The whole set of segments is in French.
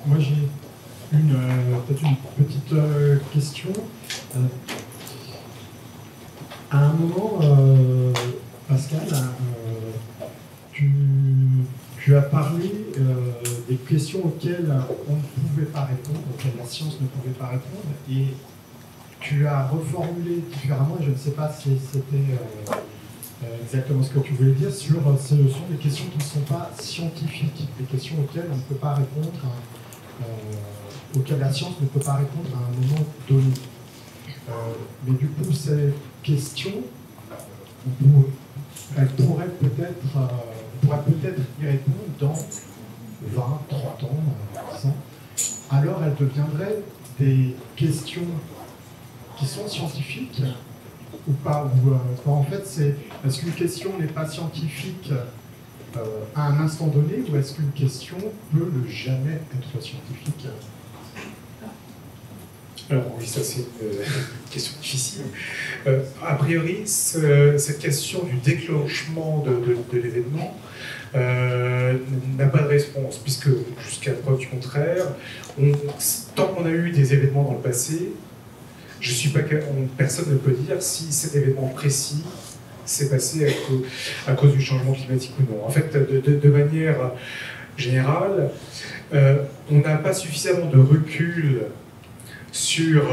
moi j'ai peut-être une petite question. À un moment, Pascal, tu as parlé des questions auxquelles on ne pouvait pas répondre, auxquelles la science ne pouvait pas répondre, et tu as reformulé différemment, et je ne sais pas si c'était exactement ce que tu voulais dire, sur ce sont des questions qui ne sont pas scientifiques, des questions auxquelles on ne peut pas répondre, auxquelles la science ne peut pas répondre à un moment donné. Mais du coup, ces questions, elles pourraient peut-être y répondre dans 20, 30 ans, 100. Alors elles deviendraient des questions qui sont scientifiques ou pas, en fait, est-ce qu'une question n'est pas scientifique à un instant donné, ou est-ce qu'une question peut ne jamais être scientifique? Alors oui, ça c'est une question difficile. A priori, cette question du déclenchement de l'événement n'a pas de réponse, puisque jusqu'à preuve du contraire, tant qu'on a eu des événements dans le passé, personne ne peut dire si cet événement précis s'est passé à cause du changement climatique ou non. En fait, de manière générale, on n'a pas suffisamment de recul sur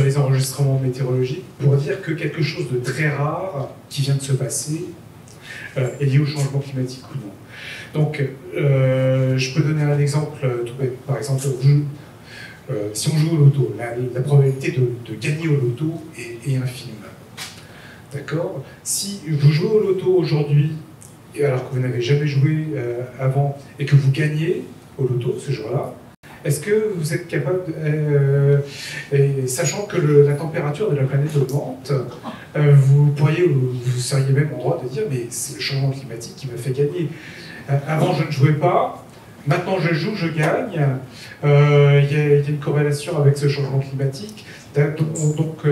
les enregistrements météorologiques pour dire que quelque chose de très rare qui vient de se passer est lié au changement climatique ou non. Donc, je peux donner un exemple tout bête. Par exemple, si on joue au loto, la probabilité de gagner au loto est infime. D'accord? Si vous jouez au loto aujourd'hui, alors que vous n'avez jamais joué avant, et que vous gagnez au loto ce jour-là, est-ce que vous êtes capable, sachant que la température de la planète augmente, vous seriez même en droit de dire, mais c'est le changement climatique qui me fait gagner. Avant, je ne jouais pas. Maintenant, je joue, je gagne. Il y a une corrélation avec ce changement climatique. Donc,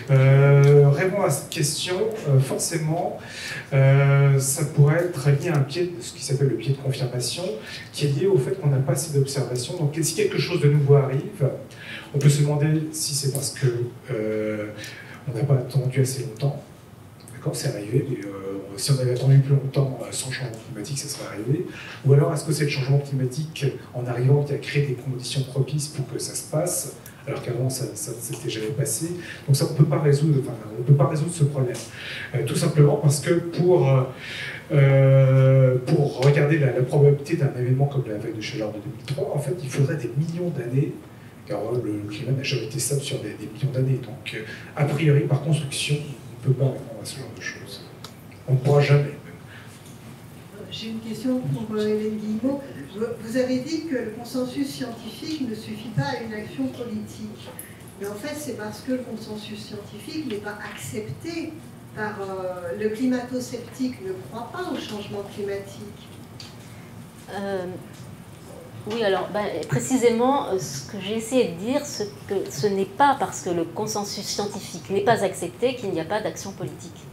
répondre à cette question, forcément, ça pourrait être lié à ce qui s'appelle le biais de confirmation, qui est lié au fait qu'on n'a pas assez d'observations. Donc, si quelque chose de nouveau arrive, on peut se demander si c'est parce que on n'a pas attendu assez longtemps. D'accord, c'est arrivé, mais si on avait attendu plus longtemps sans changement climatique, ça serait arrivé. Ou alors, est-ce que c'est le changement climatique, en arrivant, qui a créé des conditions propices pour que ça se passe, alors qu'avant, ça ne s'était jamais passé. Donc ça, on ne peut pas résoudre ce problème. Tout simplement parce que pour regarder la probabilité d'un événement comme la vague de chaleur de 2003, en fait, il faudrait des millions d'années, car le climat n'a jamais été stable sur des millions d'années. Donc, a priori, par construction, on ne peut pas répondre à ce genre de choses. On ne pourra jamais. J'ai une question pour Hélène Guillemot. Vous avez dit que le consensus scientifique ne suffit pas à une action politique. Mais en fait, c'est parce que le consensus scientifique n'est pas accepté par le climato-sceptique, ne croit pas au changement climatique. Oui, alors précisément, ce que j'ai essayé de dire, c'est que ce n'est pas parce que le consensus scientifique n'est pas accepté qu'il n'y a pas d'action politique.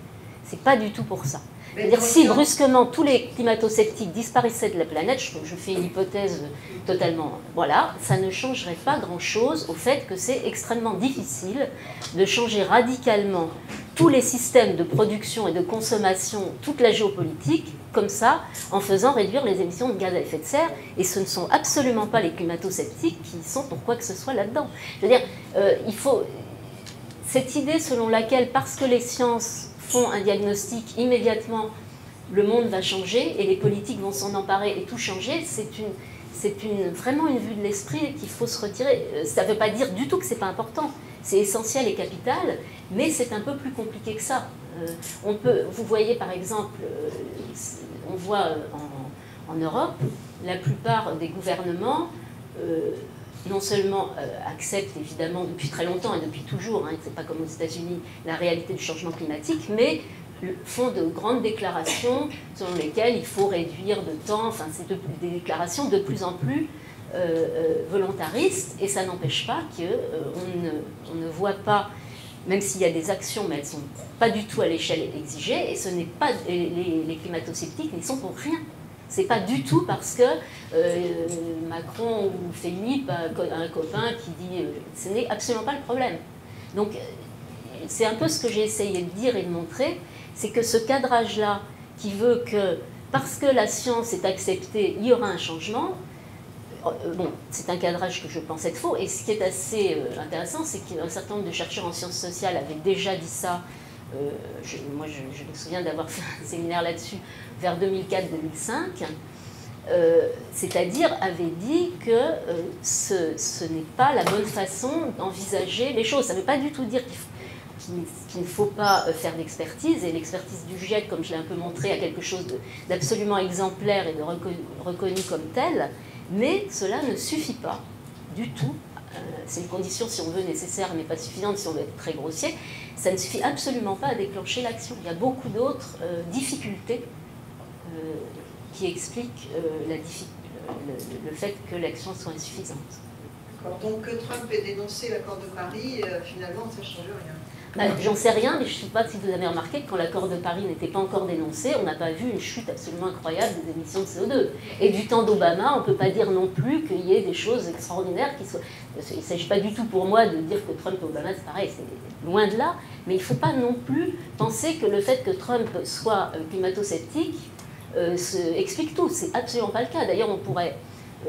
C'est pas du tout pour ça. C'est-à-dire, si brusquement tous les climato-sceptiques disparaissaient de la planète, je fais une hypothèse totalement, voilà, ça ne changerait pas grand-chose au fait que c'est extrêmement difficile de changer radicalement tous les systèmes de production et de consommation, toute la géopolitique, comme ça, en faisant réduire les émissions de gaz à effet de serre, et ce ne sont absolument pas les climato-sceptiques qui sont pour quoi que ce soit là-dedans. Je veux dire, il faut... Cette idée selon laquelle, parce que les sciences font un diagnostic, immédiatement le monde va changer et les politiques vont s'en emparer et tout changer, c'est vraiment une vue de l'esprit qu'il faut se retirer. Ça ne veut pas dire du tout que ce n'est pas important, c'est essentiel et capital, mais c'est un peu plus compliqué que ça. Vous voyez par exemple, on voit en Europe, la plupart des gouvernements non seulement acceptent évidemment depuis très longtemps et depuis toujours, hein, c'est pas comme aux États-Unis, la réalité du changement climatique, mais font de grandes déclarations selon lesquelles il faut réduire de temps, enfin c'est des déclarations de plus en plus volontaristes, et ça n'empêche pas qu'on ne voit pas, même s'il y a des actions, mais elles ne sont pas du tout à l'échelle exigée, et ce n'est pas les climato-sceptiques n'y sont pour rien. C'est pas du tout parce que Macron ou Philippe a un copain qui dit... ce n'est absolument pas le problème. Donc, c'est un peu ce que j'ai essayé de dire et de montrer, c'est que ce cadrage-là, qui veut que, parce que la science est acceptée, il y aura un changement, bon, c'est un cadrage que je pense être faux, et ce qui est assez intéressant, c'est qu'un certain nombre de chercheurs en sciences sociales avaient déjà dit ça. Moi, je me souviens d'avoir fait un séminaire là-dessus vers 2004-2005, c'est-à-dire avait dit que ce n'est pas la bonne façon d'envisager les choses. Ça ne veut pas du tout dire qu'il ne faut pas faire d'expertise, et l'expertise du GIEC, comme je l'ai un peu montré, a quelque chose d'absolument exemplaire et de reconnu comme tel, mais cela ne suffit pas du tout. C'est une condition, si on veut, nécessaire, mais pas suffisante si on veut être très grossier. Ça ne suffit absolument pas à déclencher l'action. Il y a beaucoup d'autres difficultés qui expliquent le fait que l'action soit insuffisante. Donc que Trump ait dénoncé l'accord de Paris, finalement, ça ne change rien. J'en sais rien, mais je ne sais pas si vous avez remarqué que quand l'accord de Paris n'était pas encore dénoncé, on n'a pas vu une chute absolument incroyable des émissions de CO2. Et du temps d'Obama, on ne peut pas dire non plus qu'il y ait des choses extraordinaires qui soient... Il ne s'agit pas du tout pour moi de dire que Trump et Obama, c'est pareil, c'est loin de là, mais il ne faut pas non plus penser que le fait que Trump soit climato-sceptique explique tout. C'est absolument pas le cas. D'ailleurs, on pourrait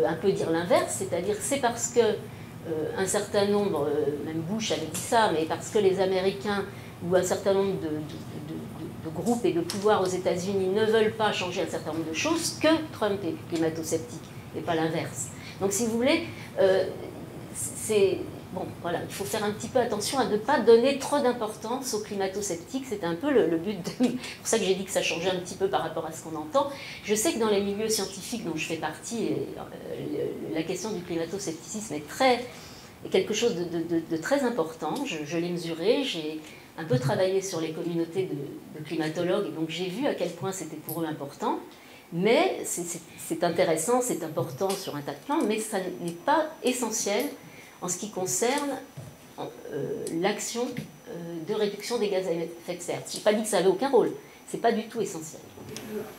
un peu dire l'inverse, c'est-à-dire que c'est parce que un certain nombre, même Bush avait dit ça, mais parce que les Américains ou un certain nombre de groupes et de pouvoirs aux États-Unis ne veulent pas changer un certain nombre de choses, que Trump est climato-sceptique, et pas l'inverse. Donc si vous voulez, bon, voilà, il faut faire un petit peu attention à ne pas donner trop d'importance aux climato-sceptiques. C'est un peu le but. C'est pour ça que j'ai dit que ça changeait un petit peu par rapport à ce qu'on entend. Je sais que dans les milieux scientifiques dont je fais partie, la question du climato-scepticisme est quelque chose de très important. Je l'ai mesuré. J'ai un peu travaillé sur les communautés de climatologues, et donc j'ai vu à quel point c'était pour eux important. Mais c'est intéressant, c'est important sur un tas de plans, mais ça n'est pas essentiel en ce qui concerne l'action de réduction des gaz à effet de serre. Je n'ai pas dit que ça n'avait aucun rôle, ce n'est pas du tout essentiel.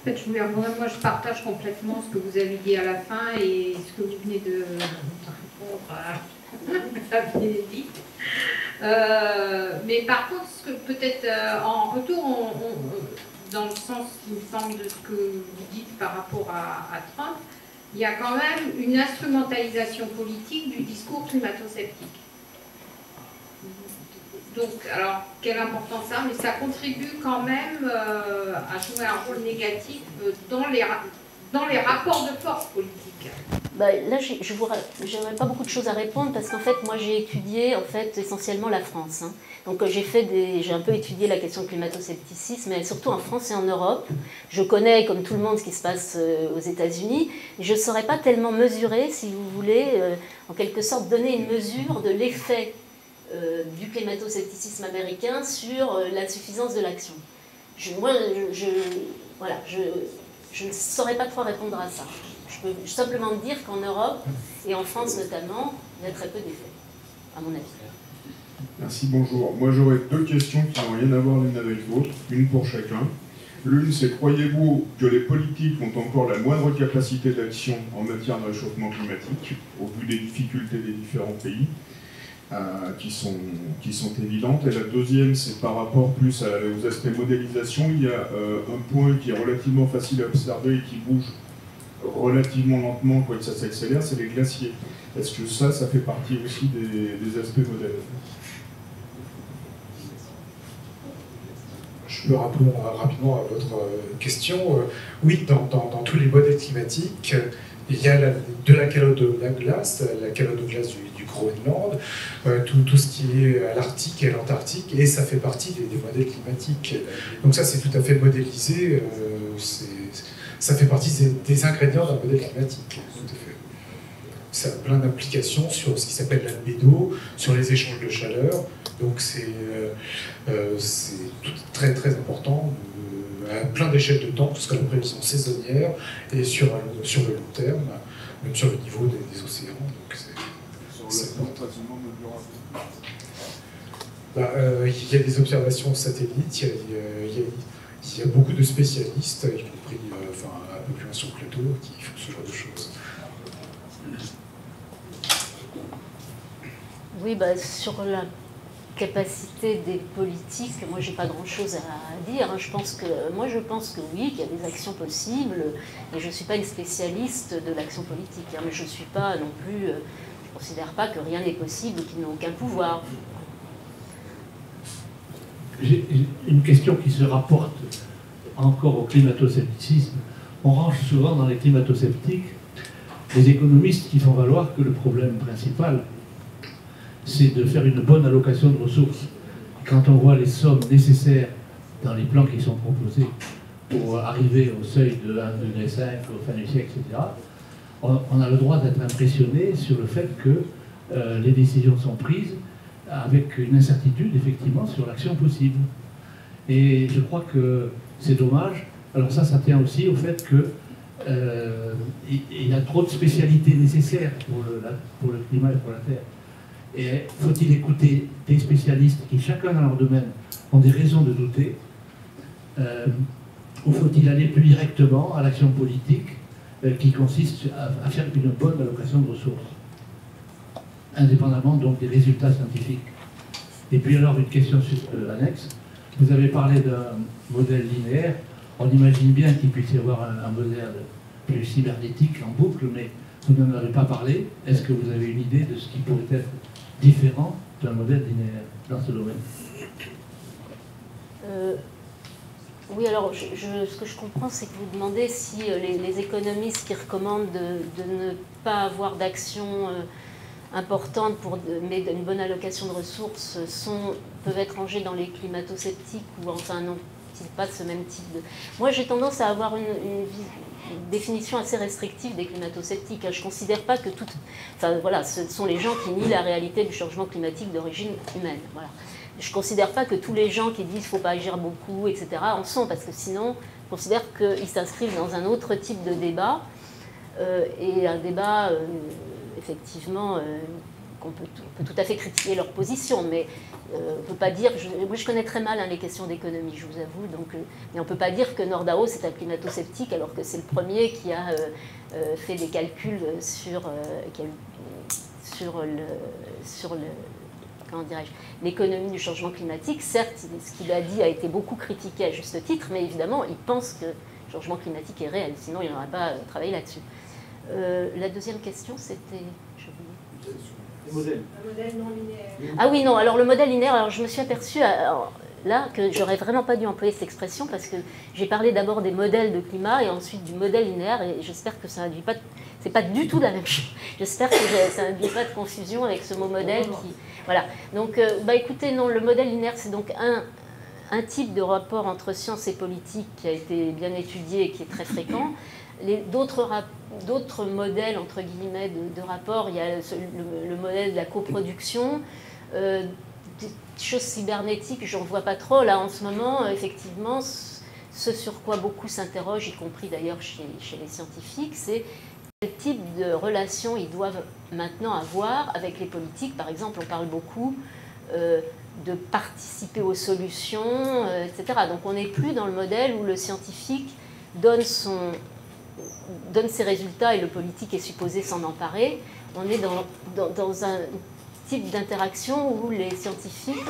En fait, moi je partage complètement ce que vous avez dit à la fin et ce que vous venez de dit. Mais par contre, ce que peut-être en retour, dans le sens, il me semble, de ce que vous dites par rapport à Trump, il y a quand même une instrumentalisation politique du discours climato-sceptique. Donc, alors, quelle importance ça, mais ça contribue quand même à jouer un rôle négatif dans les rapports de force politiques. Là, je n'aurais pas beaucoup de choses à répondre parce qu'en fait, moi, j'ai étudié essentiellement la France. Hein. Donc, j'ai un peu étudié la question du climato-scepticisme, mais surtout en France et en Europe. Je connais, comme tout le monde, ce qui se passe aux États-Unis. Je ne saurais pas tellement mesurer, si vous voulez, en quelque sorte, donner une mesure de l'effet du climato-scepticisme américain sur l'insuffisance de l'action. Voilà, je ne saurais pas trop répondre à ça. Je peux simplement dire qu'en Europe, et en France notamment, il y a très peu d'effets, à mon avis. Merci, bonjour. Moi, j'aurais deux questions qui n'ont rien à voir l'une avec l'autre, une pour chacun. L'une, c'est croyez-vous que les politiques ont encore la moindre capacité d'action en matière de réchauffement climatique, au vu des difficultés des différents pays qui sont évidentes. Et la deuxième, c'est par rapport plus aux aspects modélisation. Il y a un point qui est relativement facile à observer et qui bouge relativement lentement, quoique ça s'accélère, c'est les glaciers. Est-ce que ça fait partie aussi des aspects modèles? Je peux répondre rapidement à votre question. Oui, dans tous les modèles climatiques, il y a de la calotte de la glace du Groenland, tout ce qui est à l'Arctique et à l'Antarctique, et ça fait partie des modèles climatiques. Donc ça, c'est tout à fait modélisé, ça fait partie des ingrédients d'un modèle climatique, tout à fait. Ça a plein d'applications sur ce qui s'appelle l'albédo, sur les échanges de chaleur, donc c'est très très important à plein d'échelles de temps, parce que la prévision saisonnière et sur le long terme, même sur le niveau des océans. Donc il y a des observations satellites, il Il y a beaucoup de spécialistes, y compris un peu plus loin sur le plateau, qui font ce genre de choses. Oui, sur la capacité des politiques, moi j'ai pas grand-chose à dire. Je pense que oui, qu'il y a des actions possibles, et je ne suis pas une spécialiste de l'action politique, mais je ne suis pas non plus, je ne considère pas que rien n'est possible ou qu'ils n'ont aucun pouvoir. J'ai une question qui se rapporte encore au climato-scepticisme. On range souvent dans les climato-sceptiques les économistes qui font valoir que le problème principal, c'est de faire une bonne allocation de ressources. Quand on voit les sommes nécessaires dans les plans qui sont proposés pour arriver au seuil de 1,5 degré au fin du siècle, etc., on a le droit d'être impressionné sur le fait que les décisions sont prises avec une incertitude, effectivement, sur l'action possible. Et je crois que c'est dommage. Alors ça tient aussi au fait que il y a trop de spécialités nécessaires pour le climat et pour la Terre. Et faut-il écouter des spécialistes qui, chacun dans leur domaine, ont des raisons de douter, ou faut-il aller plus directement à l'action politique qui consiste à faire une bonne allocation de ressources, indépendamment donc des résultats scientifiques. Et puis alors une question annexe, vous avez parlé d'un modèle linéaire, on imagine bien qu'il puisse y avoir un modèle plus cybernétique en boucle, mais vous n'en avez pas parlé. Est-ce que vous avez une idée de ce qui pourrait être différent d'un modèle linéaire dans ce domaine? Oui, alors ce que je comprends, c'est que vous demandez si les économistes qui recommandent de ne pas avoir d'action importante mais d'une bonne allocation de ressources peuvent être rangés dans les climato-sceptiques ou enfin n'ont-ils pas ce même type de... Moi, j'ai tendance à avoir une définition assez restrictive des climato-sceptiques. Je ne considère pas que toutes... Enfin, voilà, ce sont les gens qui nient la réalité du changement climatique d'origine humaine. Voilà. Je ne considère pas que tous les gens qui disent qu'il ne faut pas agir beaucoup, etc., en sont, parce que sinon, je considère qu'ils s'inscrivent dans un autre type de débat, et un débat, effectivement, qu'on peut tout à fait critiquer leur position, mais on ne peut pas dire... Moi, je connais très mal les questions d'économie, je vous avoue, donc, mais on ne peut pas dire que Nordhaus est un climato-sceptique, alors que c'est le premier qui a fait des calculs sur l'économie du changement climatique. Certes, ce qu'il a dit a été beaucoup critiqué à juste titre, mais évidemment, il pense que le changement climatique est réel, sinon il n'aurait pas travaillé là-dessus. La deuxième question, c'était... Le modèle. Un modèle non linéaire. Ah oui, non, alors le modèle linéaire, alors je me suis aperçue là que j'aurais vraiment pas dû employer cette expression, parce que j'ai parlé d'abord des modèles de climat et ensuite du modèle linéaire, et j'espère que ça n'induit pas... C'est pas du tout la même chose. J'espère que ça n'induit pas de confusion avec ce mot modèle qui... Voilà. Donc, écoutez, non, le modèle linéaire, c'est donc un type de rapport entre science et politique qui a été bien étudié et qui est très fréquent. D'autres modèles, entre guillemets, de rapport, il y a le modèle de la coproduction, des choses cybernétiques, j'en vois pas trop. Là, en ce moment, effectivement, ce sur quoi beaucoup s'interrogent, y compris d'ailleurs chez les scientifiques, c'est quel type de relations ils doivent maintenant avoir avec les politiques. Par exemple, on parle beaucoup de participer aux solutions, etc. Donc on n'est plus dans le modèle où le scientifique donne ses résultats et le politique est supposé s'en emparer. On est dans un type d'interaction où les scientifiques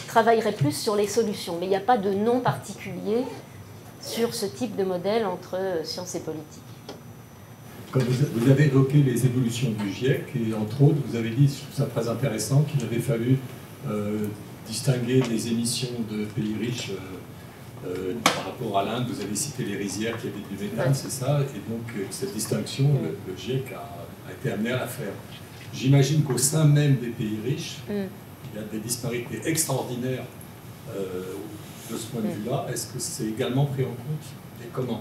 travailleraient plus sur les solutions. Mais il n'y a pas de nom particulier sur ce type de modèle entre science et politique. Comme vous avez évoqué les évolutions du GIEC, et entre autres, vous avez dit, je trouve ça très intéressant, qu'il avait fallu distinguer les émissions de pays riches par rapport à l'Inde. Vous avez cité les rizières qui émettent du méthane, c'est ça, et donc cette distinction, le GIEC a été amené à la faire. J'imagine qu'au sein même des pays riches, il y a des disparités extraordinaires de ce point de vue-là. Est-ce que c'est également pris en compte, et comment ?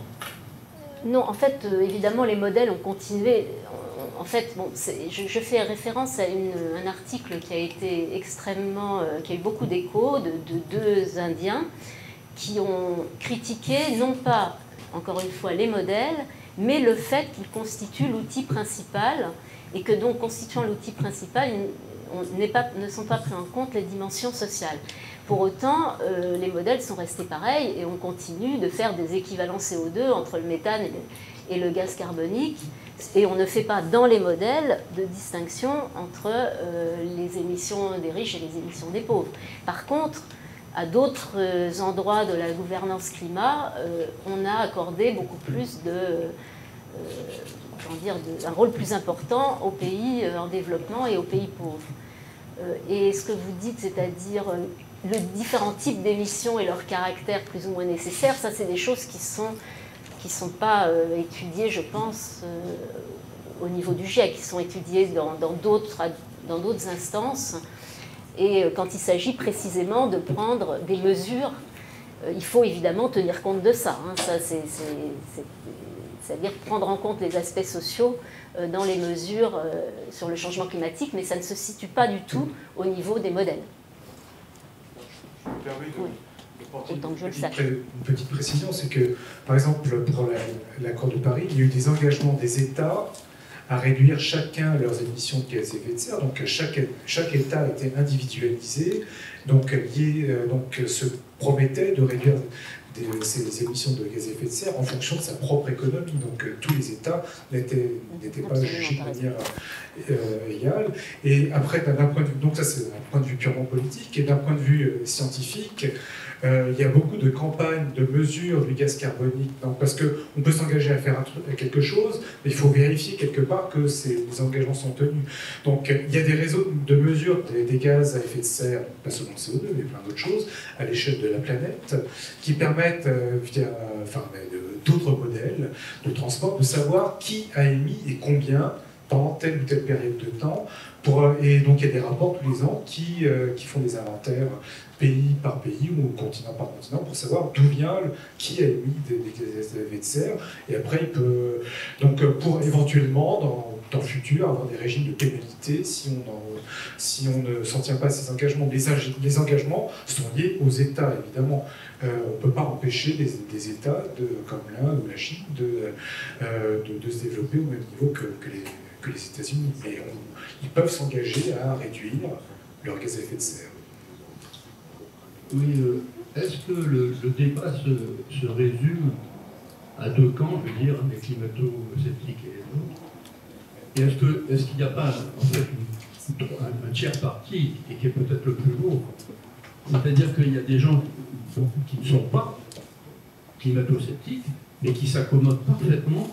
Non, en fait, évidemment, les modèles ont continué. En fait, bon, je fais référence à un article qui a été qui a eu beaucoup d'écho de deux Indiens qui ont critiqué, non pas, encore une fois, les modèles, mais le fait qu'ils constituent l'outil principal, et que donc, constituant l'outil principal, ne sont pas pris en compte les dimensions sociales. Il Pour autant, les modèles sont restés pareils et on continue de faire des équivalents CO2 entre le méthane et le gaz carbonique. Et on ne fait pas dans les modèles de distinction entre les émissions des riches et les émissions des pauvres. Par contre, à d'autres endroits de la gouvernance climat, on a accordé beaucoup plus un rôle plus important aux pays en développement et aux pays pauvres. Et ce que vous dites, c'est-à-dire le différents types d'émissions et leur caractère plus ou moins nécessaire, ça c'est des choses qui sont pas étudiées, je pense, au niveau du GIEC, qui sont étudiées dans d'autres instances. Et quand il s'agit précisément de prendre des mesures, il faut évidemment tenir compte de ça. Hein. C'est-à-dire prendre en compte les aspects sociaux dans les mesures sur le changement climatique, mais ça ne se situe pas du tout au niveau des modèles. Je me permets Autant que je le sache. Une petite précision, c'est que, par exemple, pour l'accord de Paris, il y a eu des engagements des États à réduire chacun leurs émissions de gaz à effet de serre. Donc chaque État était individualisé, donc se promettait de réduire ses émissions de gaz à effet de serre en fonction de sa propre économie. Donc tous les États n'étaient pas jugés de manière égale. Et après, d'un point de vue, donc ça c'est un point de vue purement politique, et d'un point de vue scientifique, il y a beaucoup de campagnes de mesure du gaz carbonique, parce qu'on peut s'engager à faire quelque chose, mais il faut vérifier quelque part que les engagements sont tenus. Donc il y a des réseaux de mesure des gaz à effet de serre, pas seulement CO2, mais plein d'autres choses, à l'échelle de la planète, qui permettent, d'autres modèles de transport, de savoir qui a émis et combien pendant telle ou telle période de temps. Et donc il y a des rapports tous les ans qui font des inventaires pays par pays ou continent par continent pour savoir d'où vient, qui a émis des gaz à effet de serre. Et après, il peut, donc pour éventuellement, dans le futur, avoir des régimes de pénalité si on ne s'en tient pas à ces engagements. Les engagements sont liés aux États, évidemment. On ne peut pas empêcher des États comme l'Inde ou la Chine de se développer au même niveau que les États-Unis. Mais ils peuvent s'engager à réduire leur gaz à effet de serre. Oui, est-ce que le débat se résume à deux camps, je veux dire, les climato-sceptiques et les autres? Et est-ce qu'il n'y a pas en fait un tiers parti, et qui est peut-être le plus lourd? C'est-à-dire qu'il y a des gens qui ne sont pas climato-sceptiques, mais qui s'accommodent parfaitement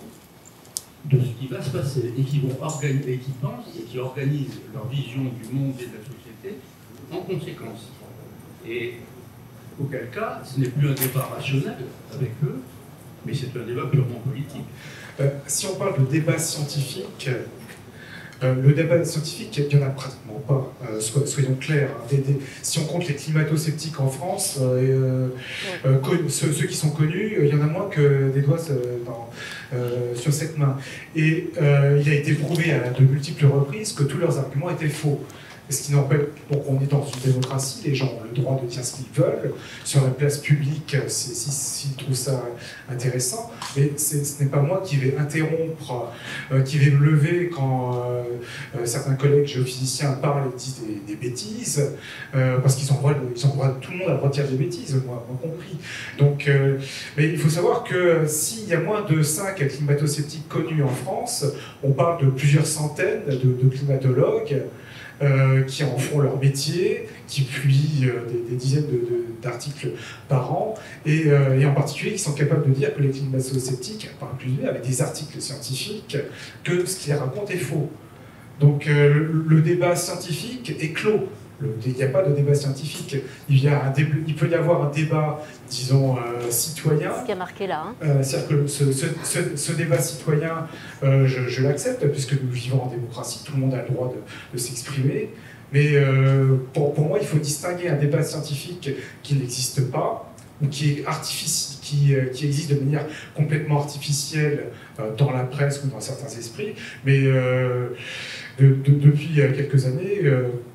de ce qui va se passer, et qui vont organiser, et qui pensent, et qui organisent leur vision du monde et de la société en conséquence. Et auquel cas, ce n'est plus un débat rationnel avec eux, mais c'est un débat purement politique. Si on parle de débat scientifique, le débat scientifique, il n'y en a pratiquement pas, soyons clairs. Si on compte les climato-sceptiques en France, ceux qui sont connus, il y en a moins que des doigts sur cette main. Et il a été prouvé à de multiples reprises que tous leurs arguments étaient faux. Ce qui n'empêche, donc on est dans une démocratie, les gens ont le droit de dire ce qu'ils veulent, sur la place publique, s'ils trouvent ça intéressant, mais ce n'est pas moi qui vais interrompre, qui vais me lever quand certains collègues géophysiciens parlent et disent des bêtises, parce qu'ils ont tout le monde a le droit de dire des bêtises, moi compris. Donc, mais il faut savoir que s'il y a moins de 5 climato-sceptiques connus en France, on parle de plusieurs centaines de climatologues, qui en font leur métier, qui publient des dizaines d'articles par an, et en particulier qui sont capables de dire que les climato-sceptiques, par inclusion avec des articles scientifiques, que ce qu'ils racontent est faux. Donc le débat scientifique est clos. Il n'y a pas de débat scientifique. Il peut y avoir un débat, disons, citoyen. C'est ce qui a marqué là. Hein. C'est-à-dire que ce débat citoyen, je l'accepte, puisque nous vivons en démocratie, tout le monde a le droit de s'exprimer. Mais pour moi, il faut distinguer un débat scientifique qui n'existe pas, ou qui existe de manière complètement artificielle dans la presse ou dans certains esprits, mais depuis quelques années,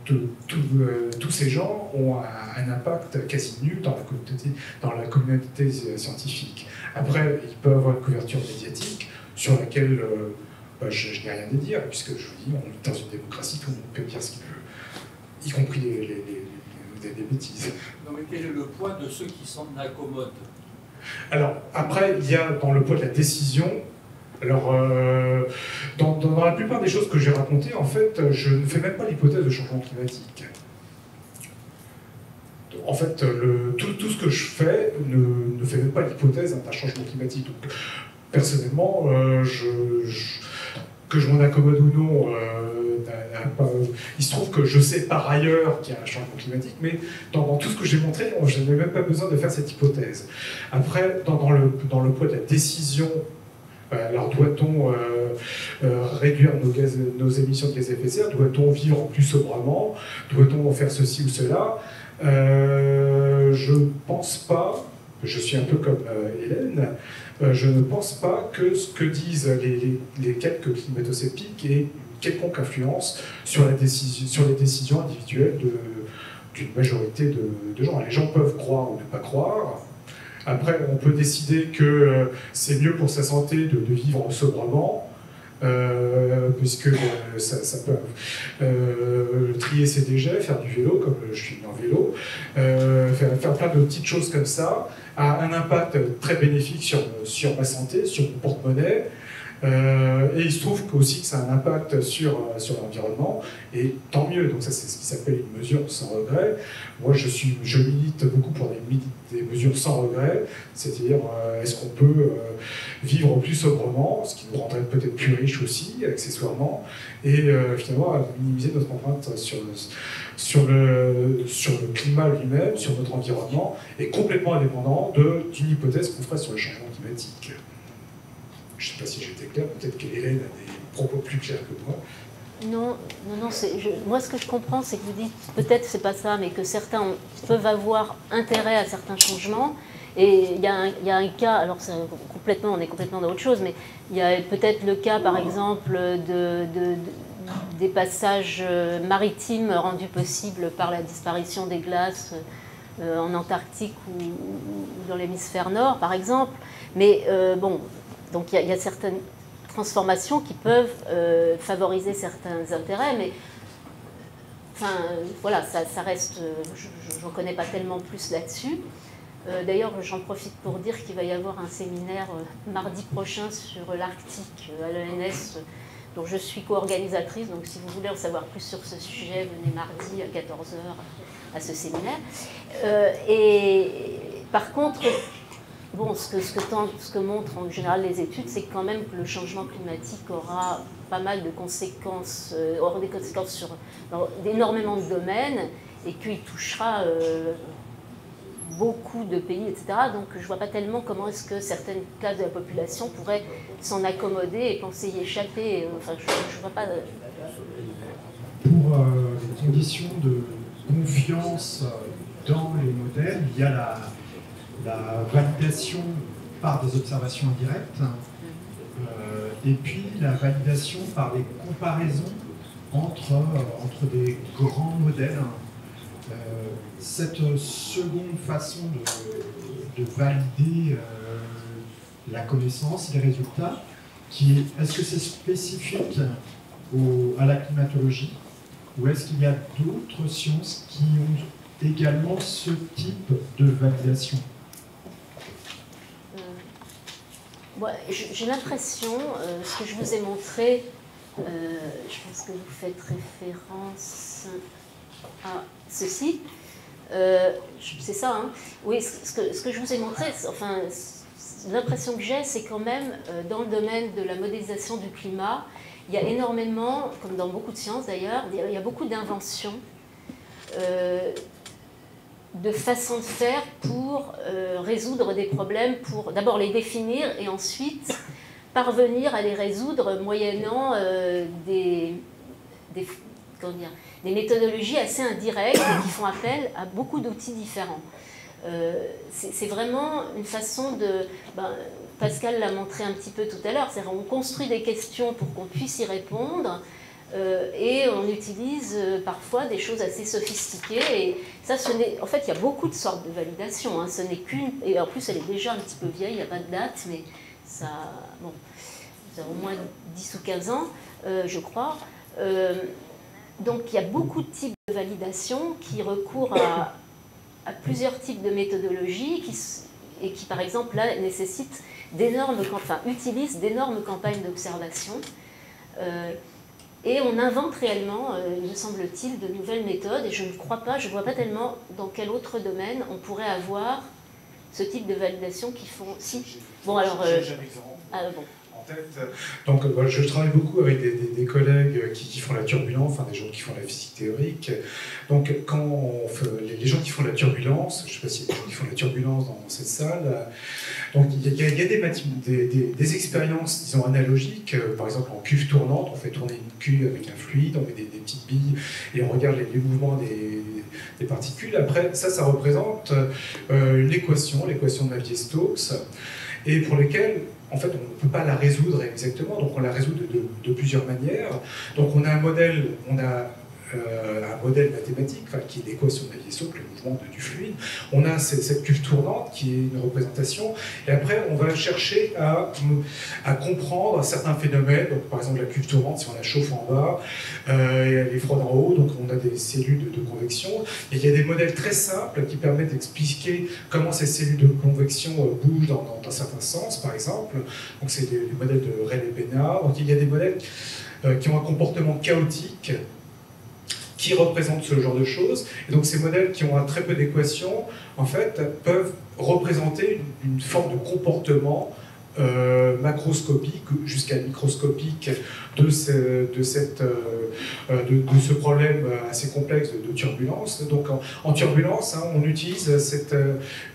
tous ces gens ont un impact quasi nul dans la communauté scientifique. Après, ils peuvent avoir une couverture médiatique sur laquelle je n'ai rien à dire, puisque je vous dis, on est dans une démocratie, tout le monde peut dire ce qu'il veut, y compris vous avez des bêtises. Non, mais quel est le poids de ceux qui s'en accommodent? Alors, après, il y a dans le poids de la décision. Alors, dans la plupart des choses que j'ai racontées, en fait, je ne fais même pas l'hypothèse de changement climatique. En fait, tout ce que je fais ne fait même pas l'hypothèse d'un changement climatique. Donc, personnellement, que je m'en accommode ou non, il se trouve que je sais par ailleurs qu'il y a un changement climatique, mais dans tout ce que j'ai montré, je n'ai même pas besoin de faire cette hypothèse. Après, dans le poids de la décision, alors doit-on réduire nos émissions de gaz à effet de serre? Doit-on vivre plus sobrement? Doit-on faire ceci ou cela? Je ne pense pas, je suis un peu comme Hélène, je ne pense pas que ce que disent les quelques climato-sceptiques ait une quelconque influence sur les décisions individuelles d'une majorité de gens. Les gens peuvent croire ou ne pas croire. Après, on peut décider que c'est mieux pour sa santé de vivre sobrement, puisque ça peut trier ses déchets, faire du vélo, comme je suis en vélo, faire plein de petites choses comme ça, a un impact très bénéfique sur ma santé, sur mon porte-monnaie. Et il se trouve aussi que ça a un impact sur l'environnement, et tant mieux. Donc ça, c'est ce qui s'appelle une mesure sans regret. Moi, je milite beaucoup pour des mesures sans regret, c'est-à-dire est-ce qu'on peut vivre plus sobrement, ce qui nous rendrait peut-être plus riches aussi, accessoirement, et finalement minimiser notre empreinte sur le climat lui-même, sur notre environnement, et complètement indépendant d'une hypothèse qu'on ferait sur le changement climatique. Je ne sais pas si j'étais clair, peut-être qu'Hélène a des propos plus clairs que moi. Non, moi ce que je comprends, c'est que vous dites, peut-être c'est pas ça, mais que certains peuvent avoir intérêt à certains changements. Et il y a un cas, alors on est complètement dans autre chose, mais il y a peut-être le cas, par exemple, des passages maritimes rendus possibles par la disparition des glaces en Antarctique ou dans l'hémisphère nord, par exemple. Mais bon... Donc il y a certaines transformations qui peuvent favoriser certains intérêts, mais enfin, voilà, ça reste, je n'en connais pas tellement plus là-dessus. D'ailleurs, j'en profite pour dire qu'il va y avoir un séminaire mardi prochain sur l'Arctique à l'ENS, dont je suis co-organisatrice, donc si vous voulez en savoir plus sur ce sujet, venez mardi à 14h à ce séminaire. Et par contre, bon, ce que montrent en général les études, c'est quand même que le changement climatique aura pas mal de conséquences, aura des conséquences dans énormément de domaines, et qu'il touchera beaucoup de pays, etc. Donc je ne vois pas tellement comment est-ce que certaines classes de la population pourraient s'en accommoder et penser y échapper. Enfin, je ne vois pas... Pour les conditions de confiance dans les modèles, il y a la validation par des observations indirectes, et puis la validation par les comparaisons entre des grands modèles. Cette seconde façon de valider la connaissance, les résultats, est-ce que c'est spécifique à la climatologie, ou est-ce qu'il y a d'autres sciences qui ont également ce type de validation? J'ai l'impression, ce que je vous ai montré, je pense que vous faites référence à ceci, c'est ça, hein? Oui, ce que je vous ai montré, enfin, l'impression que j'ai, c'est quand même, dans le domaine de la modélisation du climat, il y a énormément, comme dans beaucoup de sciences d'ailleurs, il y a beaucoup d'inventions, de façons de faire pour résoudre des problèmes, pour d'abord les définir et ensuite parvenir à les résoudre moyennant des méthodologies assez indirectes qui font appel à beaucoup d'outils différents. C'est vraiment une façon de... Pascal l'a montré un petit peu tout à l'heure, c'est-à-dire on construit des questions pour qu'on puisse y répondre, et on utilise parfois des choses assez sophistiquées. Et ça, en fait, il y a beaucoup de sortes de validation. Hein, ce n'est qu'une... Et en plus, elle est déjà un petit peu vieille, il n'y a pas de date, mais ça... Bon, ça a au moins 10 ou 15 ans, je crois. Donc, il y a beaucoup de types de validation qui recourt à plusieurs types de méthodologies et qui, par exemple, là, nécessitent utilisent d'énormes campagnes d'observation. Et on invente réellement, me semble-t-il, de nouvelles méthodes. Et je ne vois pas tellement dans quel autre domaine on pourrait avoir ce type de validation qui font... Si. Bon, alors... J'ai un exemple. Bon. En tête. Donc, je travaille beaucoup avec des collègues qui font la turbulence, enfin des gens qui font la physique théorique. Donc, quand on fait, les gens qui font la turbulence, je ne sais pas s'il y a des gens qui font la turbulence dans cette salle, donc il y a des expériences, disons, analogiques. Par exemple, en cuve tournante, on fait tourner une cuve avec un fluide, on met des petites billes et on regarde les mouvements des particules. Après, ça représente l'équation de Navier-Stokes, et pour lesquelles, en fait, on ne peut pas la résoudre exactement, donc on la résout de plusieurs manières. Donc on a un modèle mathématique, enfin, qui est l'équation de Navier-Stokes, le mouvement du fluide. On a cette cuve tournante qui est une représentation, et après on va chercher à comprendre certains phénomènes. Donc, par exemple, la cuve tournante, si on la chauffe en bas, et elle est froide en haut, donc on a des cellules de convection. Et il y a des modèles très simples qui permettent d'expliquer comment ces cellules de convection bougent dans un certain sens, par exemple. Donc c'est des modèles de Rayleigh-Bénard. Donc il y a des modèles qui ont un comportement chaotique, qui représentent ce genre de choses. Et donc ces modèles qui ont un très peu d'équations, en fait, peuvent représenter une forme de comportement macroscopique jusqu'à microscopique de ce problème assez complexe de turbulence. Donc en turbulence, on utilise cette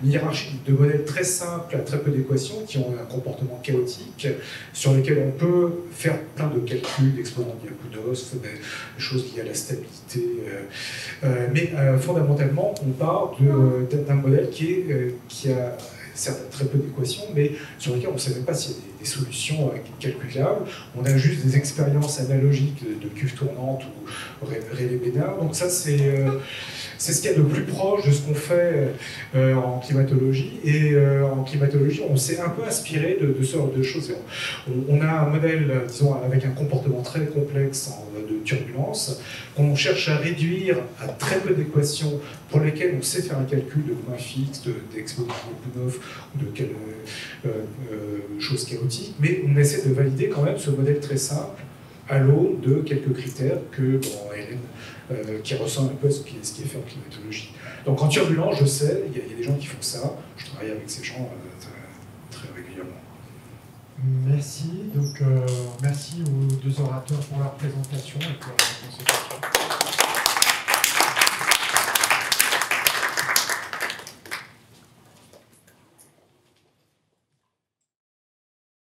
hiérarchie de modèles très simples à très peu d'équations qui ont un comportement chaotique, sur lesquels on peut faire plein de calculs d'exponents de Diakoudos, des choses liées à la stabilité. Mais fondamentalement, on part d'un modèle qui a certes très peu d'équations, mais sur lesquelles on ne sait même pas s'il y a des solutions calculables. On a juste des expériences analogiques de cuve tournante ou Rayleigh-Bénard. Donc ça, c'est ce qu'il y a de plus proche de ce qu'on fait en climatologie. Et en climatologie, on s'est un peu inspiré de ce genre de choses. On a un modèle, disons, avec un comportement très complexe de turbulence, qu'on cherche à réduire à très peu d'équations pour lesquelles on sait faire un calcul de points fixes, d'exponents de Lyapunov ou de choses chaotiques, mais on essaie de valider quand même ce modèle très simple à l'aune de quelques critères que, Hélène, qui ressemblent un peu à ce qui est fait en climatologie. Donc en turbulence, je sais, il y a des gens qui font ça, je travaille avec ces gens très régulièrement. Merci. Donc, merci aux deux orateurs pour leur présentation et pour la réponse aux questions.